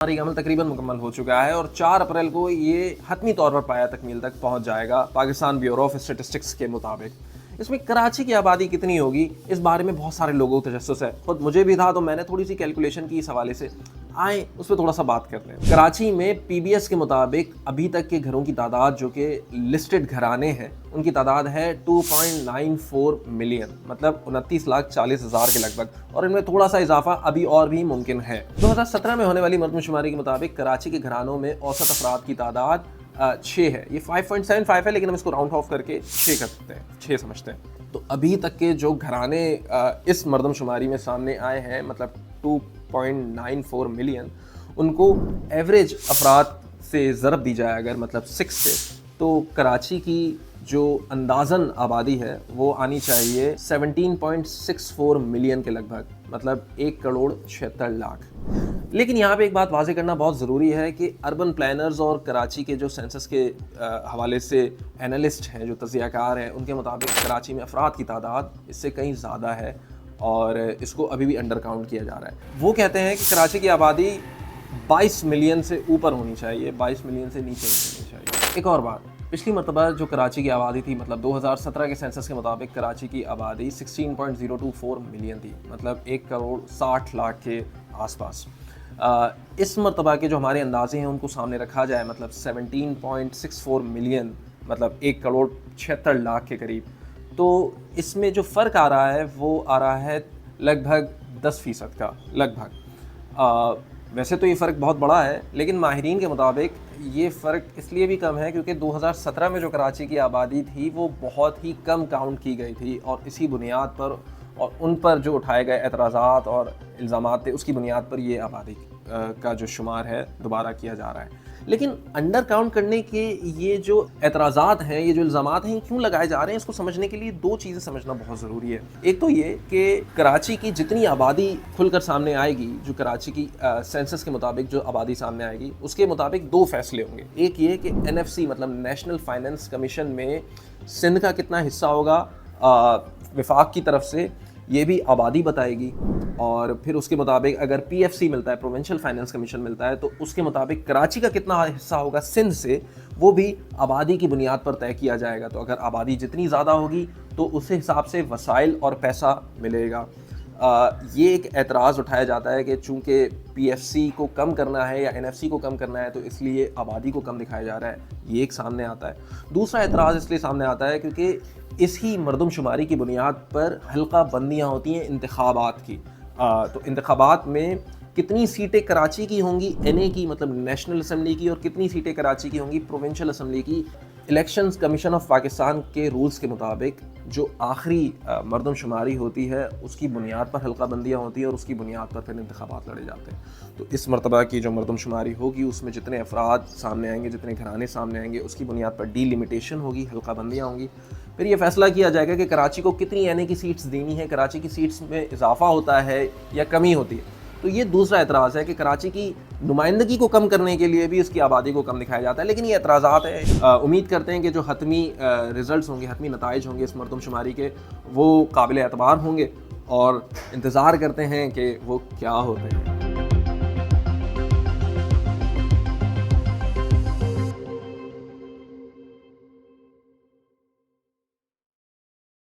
हमारी अमल तकरीबन मुकम्मल हो चुका है और 4 अप्रैल को ये हतमी तौर पर पाया तकमील तक पहुंच जाएगा पाकिस्तान ब्यूरो ऑफ स्टेटिस्टिक्स के मुताबिक। इसमें कराची की आबादी कितनी होगी इस बारे में बहुत सारे लोगों को तजस्सुस है, खुद मुझे भी था, तो मैंने थोड़ी सी कैलकुलेशन की इस हवाले से, आए उस पर थोड़ा सा बात करते हैं। कराची में पीबीएस के मुताबिक अभी तक के घरों की तादाद जो कि लिस्टेड घराने हैं उनकी तादाद है 2.94 मिलियन, मतलब 29,40,000 के लगभग, और इनमें थोड़ा सा इजाफा अभी और भी मुमकिन है। 2017 में होने वाली मरदमशुमारी के मुताबिक कराची के घरानों में औसत अफराद की तादाद 6 है। ये 5.75 है, लेकिन हम इसको राउंड ऑफ करके 6 कर सकते हैं, 6 समझते हैं। तो अभी तक के जो घराने इस मरदमशुमारी में सामने आए हैं, मतलब 2.94 मिलियन, उनको एवरेज अफराद से ज़रब दी जाए अगर, मतलब 6 से, तो कराची की जो अंदाज़न आबादी है वो आनी चाहिए 17.64 मिलियन के लगभग, मतलब 1,76,00,000। लेकिन यहाँ पे एक बात वाज़ेह करना बहुत ज़रूरी है कि अर्बन प्लानर्स और कराची के जो सेंसस के हवाले से एनालिस्ट हैं, जो तज़कियाकार हैं, उनके मुताबिक कराची में अफराद की तादाद इससे कहीं ज़्यादा है और इसको अभी भी अंडर काउंट किया जा रहा है। वो कहते हैं कि कराची की आबादी 22 मिलियन से ऊपर होनी चाहिए, 22 मिलियन से नीचे नहीं होनी चाहिए। एक और बात, पिछली मरतबा जो कराची की आबादी थी, मतलब 2017 के सेंसस के मुताबिक कराची की आबादी 16.024 मिलियन थी, मतलब 1,60,00,000 के आसपास। इस मरतबा के जो हमारे अंदाजे हैं उनको सामने रखा जाए, मतलब 17.64 मिलियन, मतलब 1,76,00,000 के करीब, तो इसमें जो फ़र्क आ रहा है वो आ रहा है लगभग 10% का, लगभग। वैसे तो ये फ़र्क बहुत बड़ा है, लेकिन माहिरीन के मुताबिक ये फ़र्क इसलिए भी कम है क्योंकि 2017 में जो कराची की आबादी थी वो बहुत ही कम काउंट की गई थी, और इसी बुनियाद पर और उन पर जो उठाए गए एतराज़ात और इल्ज़ामात थे उसकी बुनियाद पर ये आबादी का जो शुमार है दोबारा किया जा रहा है। लेकिन अंडर काउंट करने के ये जो एतराज़ात हैं, ये जो इल्ज़ामात हैं, क्यों लगाए जा रहे हैं, इसको समझने के लिए 2 चीज़ें समझना बहुत ज़रूरी है। एक तो ये कि कराची की जितनी आबादी खुलकर सामने आएगी, जो कराची की सेंसस के मुताबिक जो आबादी सामने आएगी, उसके मुताबिक 2 फैसले होंगे। एक ये कि NFC मतलब नेशनल फाइनेंस कमीशन में सिंध का कितना हिस्सा होगा वफाक की तरफ से, ये भी आबादी बताएगी, और फिर उसके मुताबिक अगर PFC मिलता है, प्रोविंशियल फाइनेंस कमीशन मिलता है, तो उसके मुताबिक कराची का कितना हिस्सा होगा सिंध से, वो भी आबादी की बुनियाद पर तय किया जाएगा। तो अगर आबादी जितनी ज़्यादा होगी तो उस हिसाब से वसाइल और पैसा मिलेगा। ये एक एतराज़ उठाया जाता है कि चूँकि PFC को कम करना है या NFC को कम करना है तो इसलिए आबादी को कम दिखाया जा रहा है, ये एक सामने आता है। दूसरा एतराज़ इसलिए सामने आता है क्योंकि इस ही मरदमशुमारी की बुनियाद पर हल्का बंदियाँ होती हैं इंतखाबात की। तो इंतखाबात में कितनी सीटें कराची की होंगी NA की, मतलब नेशनल असम्बली की, और कितनी सीटें कराची की होंगी प्रोविंशियल असम्बली की, इलेक्शंस कमीशन ऑफ पाकिस्तान के रूल्स के मुताबिक जो आखिरी मरदमशुमारी होती है उसकी बुनियाद पर हल्का बंदियाँ होती हैं और उसकी बुनियाद पर फिर इंतखाबात लड़े जाते हैं। तो इस मरतबा की जो मरदमशुमारी होगी उसमें जितने अफराद सामने आएंगे, जितने घराने सामने आएंगे, उसकी बुनियाद पर डीलिमिटेशन होगी, हल्का बंदियाँ होंगी। फिर ये फैसला किया जाएगा कि कराची को कितनी NA की सीट्स देनी है, कराची की सीट्स में इजाफा होता है या कमी होती है। तो ये दूसरा एतराज़ है कि कराची की नुमाइंदगी को कम करने के लिए भी इसकी आबादी को कम दिखाया जाता है। लेकिन ये एतराज़ात है, उम्मीद करते हैं कि जो हतमी रिज़ल्ट्स होंगे, हतमी नताइज होंगे इस मरदमशुमारी के, वो काबिल एतबार होंगे, और इंतज़ार करते हैं कि वो क्या होते हैं।